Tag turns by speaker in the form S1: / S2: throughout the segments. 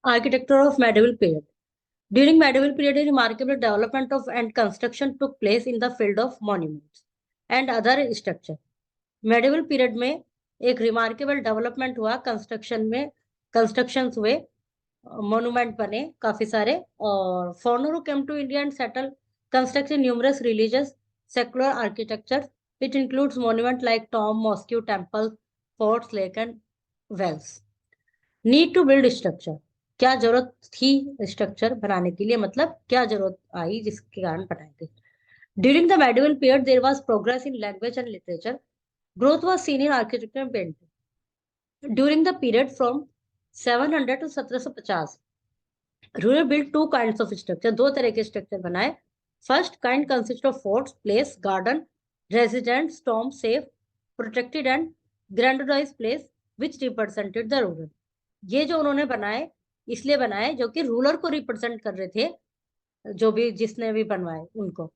S1: Architecture of medieval period. During medieval period, a remarkable development of and construction took place in the field of monuments and other structure. medieval period में एक remarkable development हुआ constructions हुए, monument बने काफी सारे, और foreigner who came to India and settled constructed numerous religious secular architecture. It includes monument like tomb, mosque, temples, forts, lake and wells. Need to build structure, क्या जरूरत थी structure बनाने के लिए, मतलब क्या जरूरत आई जिसके कारण बनाए थे. During the medieval period there was progress in language and literature. Growth was seen in architecture and painting. During the period from 700 to 1750 rulers build two kinds of structure. दो तरह के स्ट्रक्चर बनाए. First kind consist of forts, palace, garden, residence, tomb, safe, protected and grandiose place which represented the ruler. ये जो उन्होंने बनाए इसलिए बनाए जो कि रूलर को रिप्रेजेंट कर रहे थे, जो भी जिसने भी बनवाए उनको.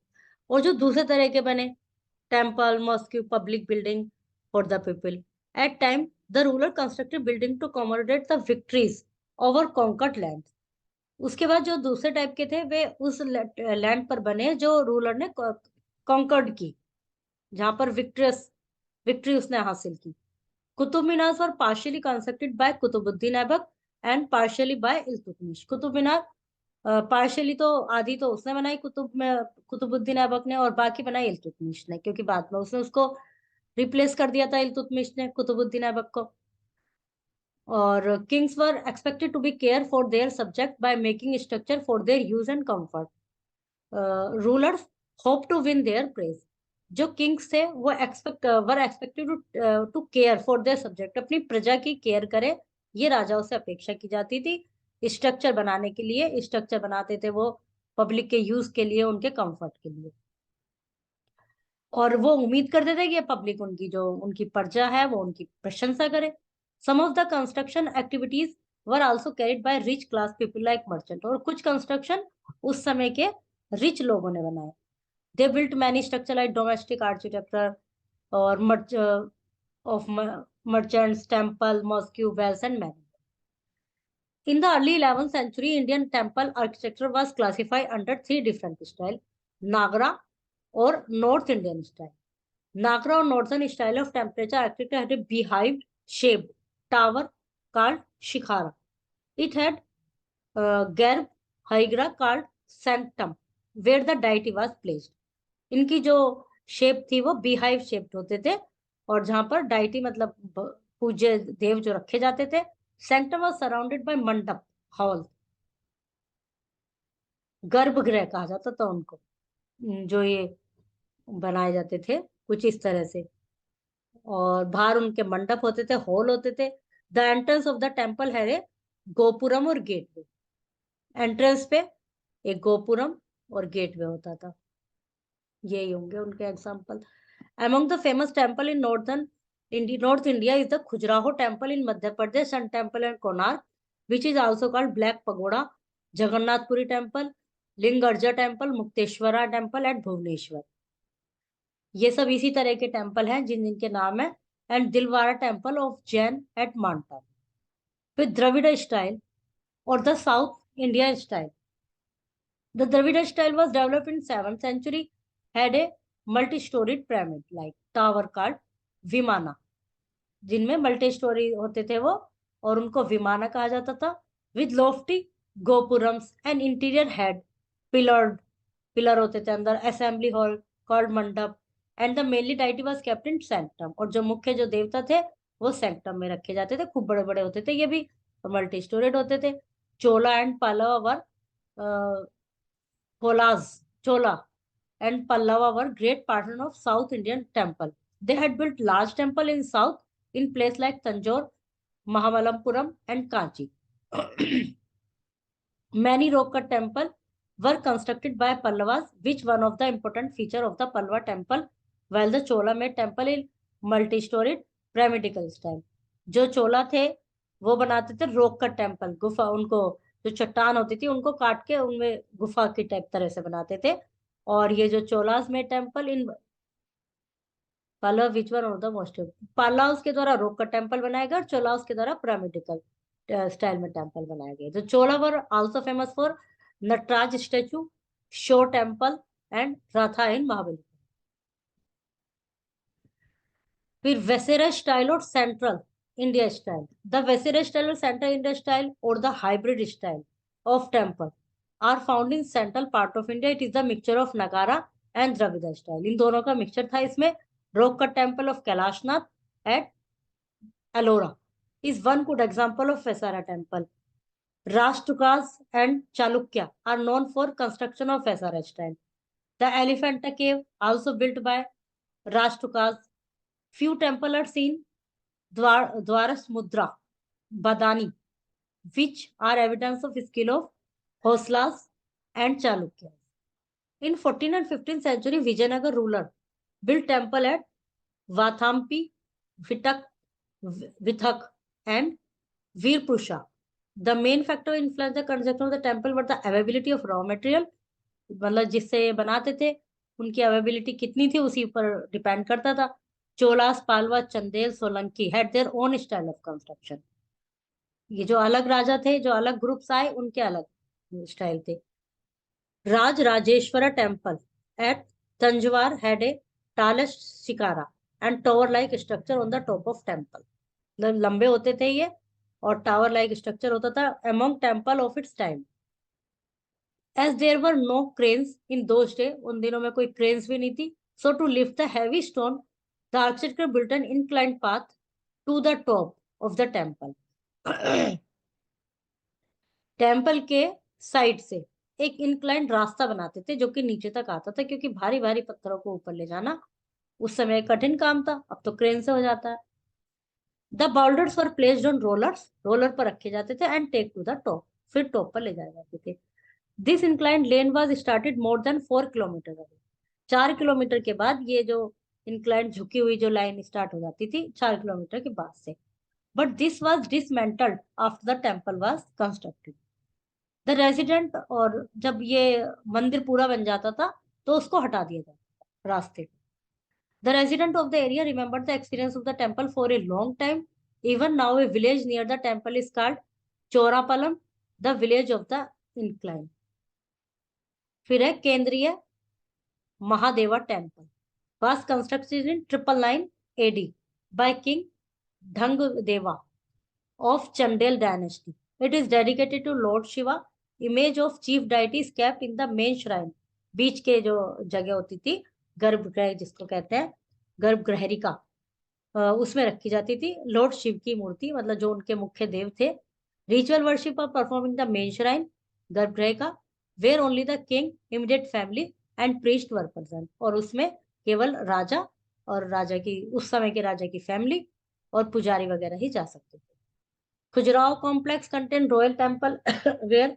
S1: और जो दूसरे तरह के बने, temple, mosque, public building for the people. At time the ruler constructed building to commemorate the victories over conquered land. उसके बाद जो दूसरे टाइप के थे वे उस लैंड पर बने जो रूलर ने कॉन्कर्ड की, जहां पर विक्ट्री उसने हासिल की. Qutub Minar were partially constructed by Qutbuddin Aibak and partially by Iltutmish. Qutub Minar partially तो आधी तो उसने बनाई कुतुबुद्दीन ऐबक ने, और बाकी बनाई इल्तुतमिश ने, क्योंकि बाद में उसने उसको रिप्लेस कर दिया था इल्तुतमिश ने कुतुबुद्दीन ऐबक को. और kings were expected to be care for their subject by making structure for their use and comfort. Rulers hope to win their praise. जो किंग्स थे वो expected to care for their subject, अपनी प्रजा की केयर करे, ये राजाओं से अपेक्षा की जाती थी. स्ट्रक्चर बनाने के लिए स्ट्रक्चर बनाते थे वो पब्लिक के यूज के लिए, उनके कंफर्ट के लिए, और वो उम्मीद करते थे कि पब्लिक उनकी जो उनकी प्रजा है वो उनकी प्रशंसा करे. Some of the construction activities were also carried by rich class people like merchant. और कुछ कंस्ट्रक्शन उस समय के रिच लोगों ने बनाए. They built many structure like domestic architecture or of merchants, temple, mosque, wells, and many. In the early 11th century, Indian temple architecture was classified under three different styles: Nagra or North Indian style. Nagra or Northern style of temperature architecture had a beehive-shaped tower called Shikhara. It had Garb Haigra called Sanctum, where the deity was placed. इनकी जो shape थी वो beehive shaped होते थे, और जहां पर deity मतलब पूज्य देव जो रखे जाते थे. सेंटर वाज सराउंडेड बाय मंडप हॉल. गर्भगृह कहा जाता था उनको, जो ये बनाए जाते थे कुछ इस तरह से, और बाहर उनके मंडप होते थे, हॉल होते थे. The entrance of the temple है रे गोपुरम और गेटवे. एंट्रेंस पे एक गोपुरम और गेटवे होता था. यही होंगे उनके example. Among the famous temple in North India is the Khajuraho temple in Madhya Pradesh, Sun temple and Konark, which is also called Black Pagoda, Jagannath Puri temple, Lingarja temple, Mukteshwara temple at Bhubaneswar. ये सब इसी तरह के temple हैं जिनके नाम है. And Dilwara temple of Jain at मांटा. फिर द्रविड़ स्टाइल और the south India style. The Dravida style was developed in 7th century, had a multi-storied pyramid like tower called Vimana, जिनमें मल्टी स्टोरी होते थे वो, और उनको विमाना कहा जाता था. With Lofty gopurams and interior head pillar होते थे अंदर. असेंबली हॉल कॉल्ड मंडप. And the mainly deity was kept in sanctum. और जो मुख्य जो देवता थे वो सेंक्टम में रखे जाते थे. खूब बड़े बड़े होते थे, ये भी मल्टी स्टोरेड होते थे. Chola and Pallava were Chola and Pallava were great patron of South Indian temple. They had built large temple in south in place like Tanjore, Mahabalipuram and Kanchi. Many rock-cut temples were constructed by Pallavas, which one of the important feature of the Pallava temple, while the Chola made temple in multi-storied pyramidal style. जो चोला थे वो बनाते थे रोक cut temple, गुफा, उनको जो चट्टान होती थी उनको काट के उनमें गुफा की टाइप तरह से बनाते थे. और ये जो चोलास में temple in Pallava which one of the most, Pallavas के द्वारा रोक कट टेम्पल बनाया गया और चोलास के द्वारा पिरामिडिकल. स्टाइल में टेम्पल बनाया गया। तो Chola were also famous for Nataraja statue, shore temple and Ratha in Mahabali. फिर वेसेरा स्टाइल और central India style. The Vesara style और सेंट्रल इंडिया स्टाइल और the hybrid style of temple are found in central part of India. It is the mixture of Nagara and Dravida style. इन दोनों का mixture था इसमें। Rock cut temple of Kailashnath at Ellora is one good example of Vesara temple. Rashtrakutas and Chalukya are known for construction of Vesara style. The Elephanta cave, also built by Rashtrakutas. Few temples are seen Dwarasmudra, Badani, which are evidence of skill of Hoslas and Chalukya. In 14th and 15th century, Vijayanagar ruler built temple at Vathampi, Vithak and Veerpusha. The main factor influence the construction of the temple were the availability of raw material. मतलब जिससे बनाते थे उनकी availability कितनी थी उसी पर depend करता था। Cholas, Pallava, Chandel, Solanki had their own style of construction. ये जो अलग राजा थे, जो अलग ग्रुप्स आए, उनके अलग स्टाइल थे। Raja Rajeshwara temple at Thanjavur had a tallest shikhara and tower like structure on the top of temple. लंबे होते थे ये और टावर लाइक स्ट्रक्चर होता था among temple of its time. As there were no cranes in those day, उन दिनों में कोई क्रेन्स भी नहीं थी। So to lift the heavy stone the architect built an inclined path to the top of the temple. Temple के side से एक इंक्लाइंड रास्ता बनाते थे जो कि नीचे तक आता था, क्योंकि भारी भारी पत्थरों को ऊपर ले जाना उस समय कठिन काम था। अब तो क्रेन से हो जाता है। The boulders were placed on rollers, roller पर रखे जाते थे and take to the top, फिर टॉप पर ले जाए जाते थे। This inclined lane was started more than 4 kilometre away. 4 kilometre के बाद ये जो इंक्लाइंड झुकी हुई जो लाइन स्टार्ट हो जाती थी 4 किलोमीटर के बाद से। But this was dismantled after the temple was constructed. The resident, और जब ये मंदिर पूरा बन जाता था तो उसको हटा दिया जाता था रास्ते। The resident of the area remembered the experience of the temple for a long time. Even now, a village near the temple is called Chorapalam, the village of the incline. फिर है केंद्रीय Mahadeva temple, was constructed in 999 AD by King Dhangdeva of Chandel dynasty. It is dedicated to Lord Shiva. Image of chief deity is kept in the main shrine. बीच के जो जगह होती थी, गर्भगृह जिसको कहते हैं, गर्भगृहरिका, उसमें रखी जाती थी लॉर्ड शिव की मूर्ति, मतलब जो उनके मुख्य देव थे। Ritual worship of performing the main shrine, गर्भगृह का, where only the king, immediate family and priest were present, और उसमें केवल राजा और राजा की, उस समय के राजा की फैमिली और पुजारी वगैरह ही जा सकते थे। Khajuraho complex contain royal temple where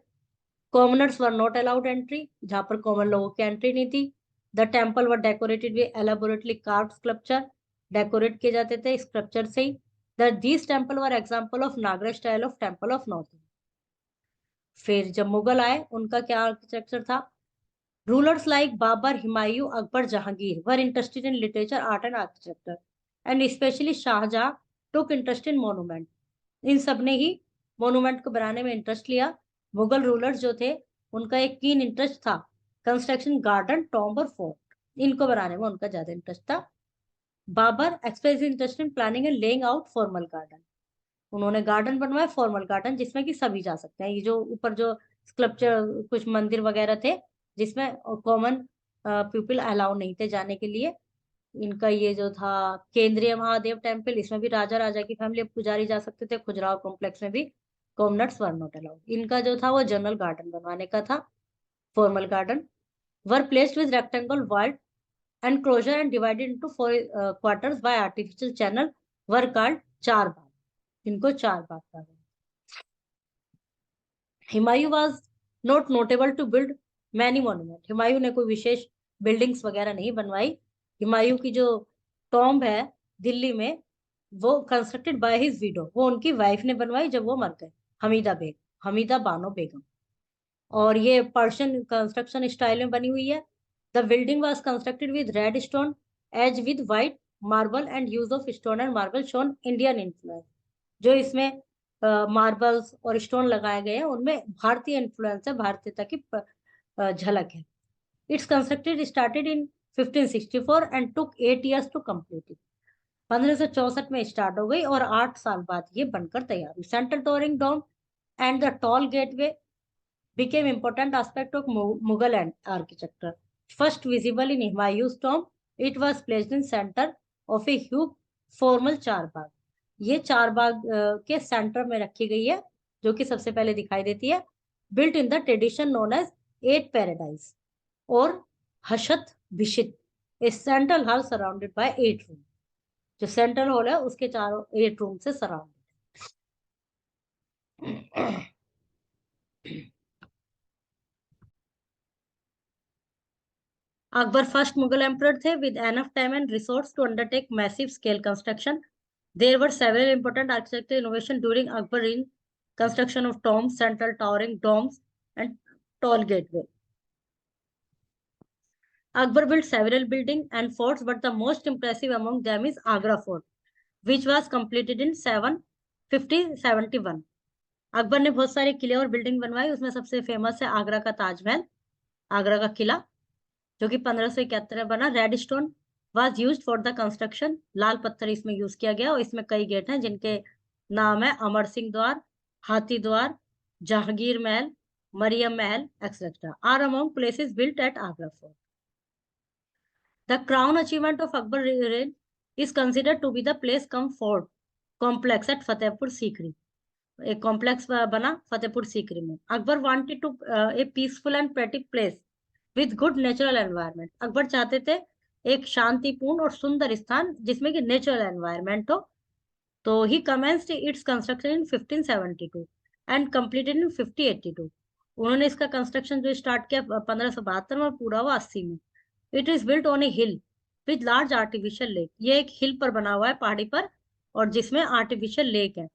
S1: commoners were not allowed entry, जहां पर कॉमन लोगों की एंट्री नहीं थी। The temple were decorated with elaborately carved sculpture, decorate किए जाते थे स्कल्पचर से ही। These temple were example of Nagara style of temple of north. फिर जब मुगल आए उनका क्या आर्किटेक्चर था। Rulers like Babur, Humayun, Akbar, Jahangir were interested in literature, art and architecture and specially Shah Jahan took interest in monument. इन सब ने ही मोनूमेंट को बनाने में इंटरेस्ट लिया। मुगल रूलर्स जो थे उनका एक कीन इंटरेस्ट था कंस्ट्रक्शन, गार्डन, टॉम्ब और फोर्ट, इनको बनाने में उनका ज्यादा इंटरेस्ट था। Babur express interest in planning and laying out formal garden, उन्होंने गार्डन बनवाया फॉर्मल गार्डन जिसमें कि सभी जा सकते हैं। ये जो ऊपर जो स्कल्पचर कुछ मंदिर वगैरह थे जिसमें कॉमन पीपल अलाउ नहीं थे जाने के लिए, इनका ये जो था केंद्रीय महादेव टेम्पल, इसमें भी राजा राजा की फैमिली पुजारी जा सकते थे। खुजराहो कॉम्प्लेक्स में भी कॉमनर्स वर नॉट अलाउड। इनका जो था वो जनरल गार्डन बनवाने का था, formal garden. Were placed with rectangle walled enclosure and divided into 4 quarters by artificial channel were called char bagh, इनको चार बाग कहा गया। Humayun was not notable to build many monument, Humayun ने कोई विशेष बिल्डिंग्स वगैरह नहीं बनवाई। हुमायूं की जो टॉम्ब है दिल्ली में वो कंस्ट्रक्टेड बाय हिज विडो, वो उनकी वाइफ ने बनवाई जब वो मर गए, हमीदा बेग, हमीदा बानो बेगम। और ये पर्शियन कंस्ट्रक्शन स्टाइल में बनी हुई है। The building was constructed with red stone age with white marble and use of stone and marble shown Indian influence. जो इसमें मार्बल्स और स्टोन लगाए गए हैं, उनमें भारतीय इन्फ्लुएंस है, भारतीयता की झलक है। It's constructed started in 1564 and took 8 years to complete it. 1564 में स्टार्ट हो गई और 8 साल बाद ये बनकर तैयार हुई। Central towering dome and the tall gateway became important aspect of Mughal architecture. First visible in Humayun's tomb, it was placed in center of a huge formal Charbagh. ये चारबाग के सेंटर में रखी गई है, जो कि सबसे पहले दिखाई देती है। Built in the tradition known as 8 paradise और हशत भिशित, a central hall surrounded by 8 room. जो सेंट्रल हॉल है उसके चारों 8 रूम से surrounded. Akbar first Mughal emperor थे with enough time and resource to undertake massive scale construction. There were several important architectural innovations during Akbar in construction of tombs, central towering domes, and tall gateway. Akbar built several buildings and forts, but the most impressive among them is Agra Fort, which was completed in 751. Akbar ने बहुत सारे किले और building बनवाई, उसमें सबसे famous है आगरा का ताजमहल, आगरा का किला, जो कि 1571 में बना। Red stone was used for the construction, लाल पत्थर इसमें यूज किया गया और इसमें कई गेट हैं जिनके नाम है अमर सिंह द्वार, हाथी द्वार, Jahangir Mahal, Mariam Mahal etcetera are among places built at Agra fort. The crown achievement of Akbar reign is considered to be the place come fort complex at Fatehpur Sikri. एक कॉम्प्लेक्स बना फतेहपुर सीकरी में। Akbar wanted to a peaceful and pretty place with good natural environment. Akbar चाहते थे एक शांतिपूर्ण और सुंदर स्थान जिसमें कि नेचुरल एनवायरनमेंट हो। तो he commenced its construction in 1572 and completed in 1582। उन्होंने इसका कंस्ट्रक्शन जो स्टार्ट किया 1572 में, पूरा हुआ 80 में। It is built on A hill with large artificial lake. ये एक हिल पर बना हुआ है, पहाड़ी पर, और जिसमें आर्टिफिशियल लेक है।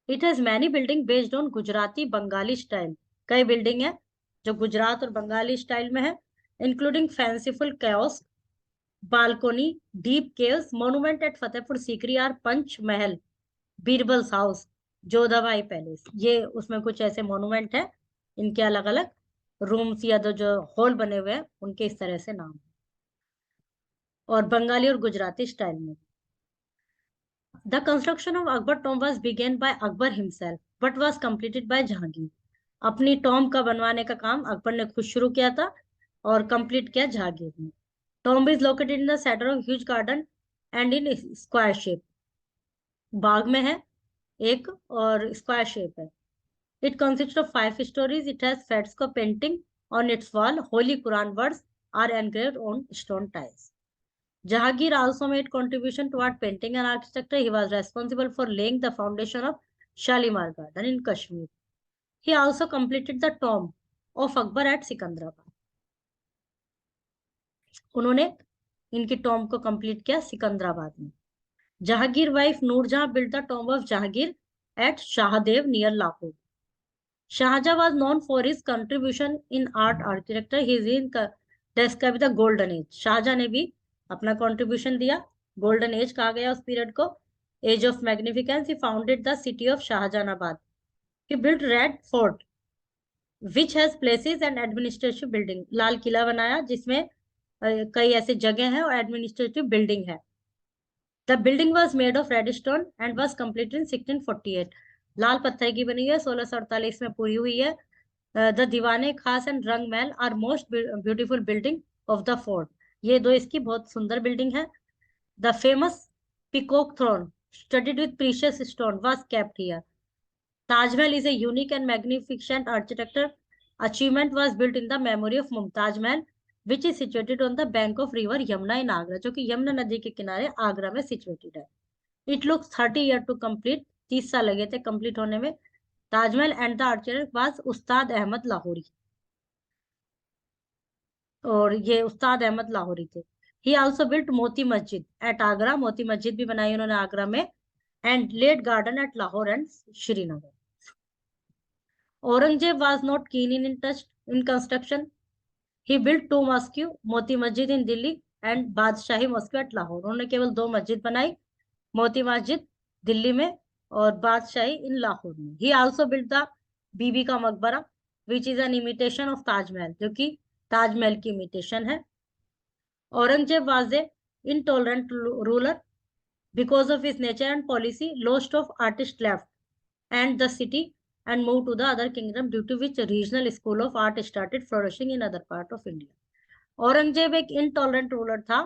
S1: It has many building based on Gujarati Bengali style. कई बिल्डिंग है जो गुजरात और बंगाली स्टाइल में है, including fanciful kiosks, balcony, deep caves. Monument at Fatehpur Sikri are Panch Mahal, Birbal's house, Jodha Bai palace. ये उसमें कुछ ऐसे मोन्यूमेंट है, इनके अलग अलग रूम्स या तो जो हॉल बने हुए हैं उनके इस तरह से नाम, और बंगाली और गुजराती स्टाइल में। The construction of Akbar tomb was began by Akbar himself, but was completed by Jahangir. अपनी टॉम का बनवाने का काम अकबर ने खुद शुरू किया था और कंप्लीट किया जहांगीर ने। Tomb is located in the centre of huge garden and in square shape. बाग में है एक और स्क्वायर शेप है। It consist of 5 stories. It has fresco painting on its wall. Holy Quran words are engraved on stone tiles. Jahangir also made contribution toward painting and architecture. He was responsible for laying the foundation of Shalimar Garden in Kashmir. He also completed the tomb of Akbar at Sikandrabad. उन्होंने इनकी tomb को complete किया सिकंदराबाद में। Jahangir wife Nurjahan built the tomb of Jahangir at Shahadev near Lahore. Shahjahan was known for his contribution in art architecture. He is in described the golden age. Shahjahan ने भी अपना contribution दिया, golden age कहा गया उस पीरियड को, age of magnificence. He founded the city of Shahjahanabad. He built red fort which has palaces and administrative building. Lal Qila बनाया जिसमें कई ऐसे जगह हैं और एडमिनिस्ट्रेटिव बिल्डिंग है। The building was made of red stone and was completed in 1648। लाल पत्थर की बनी हुई है, 1648 में पूरी हुई है। द दीवाने खास and Rang Mahal are most beautiful building of the fort. ये दो इसकी बहुत सुंदर बिल्डिंग है। The famous peacock throne studded with precious stone was kept here. Taj Mahal is a unique and magnificent architecture achievement was built in the memory of Mumtaz Mahal which is situated on the bank of river Yamuna in Agra, जो कि यमुना नदी के किनारे आगरा में situated है। It looks 30 years to complete. 30 साल लगे थे कंप्लीट होने में। Tajmahal and the architect was Ustad Ahmad Lahori, और ये उस्ताद अहमद लाहौरी थे। ही also built Moti Masjid eight Agra. Moti Masjid भी बनाई उन्होंने आगरा में। And laid garden at Lahore and Srinagar. Aurangzeb was not keen in interest in construction. He built 2 mosque, Moti Masjid in Delhi and बादशाही मस्जिद एट लाहौर। उन्होंने केवल 2 मस्जिद बनाई, मोती मस्जिद दिल्ली में और बादशाही इन लाहौर में। ही आल्सो बिल्ट द बीबी का मकबरा which is an imitation of Taj Mahal, जो कि ताजमहल की इमिटेशन है। Aurangzeb was a intolerant ruler because of his nature and policy. Lots of artists left and the city and moved to the other kingdom, due to which a regional school of art started flourishing in other part of India. Aurangzeb एक intolerant ruler था,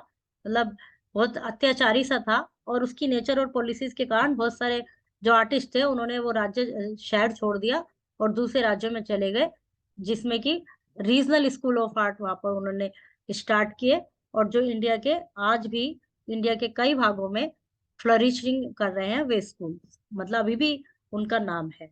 S1: मतलब बहुत अत्याचारी सा था, और उसकी nature और पॉलिसीज के कारण बहुत सारे जो आर्टिस्ट थे उन्होंने वो राज्य शहर छोड़ दिया और दूसरे राज्यों में चले गए, जिसमें कि रीजनल स्कूल ऑफ आर्ट वहां पर उन्होंने स्टार्ट किए, और जो इंडिया के आज भी इंडिया के कई भागों में फ्लरिशिंग कर रहे हैं वे स्कूल, मतलब अभी भी उनका नाम है।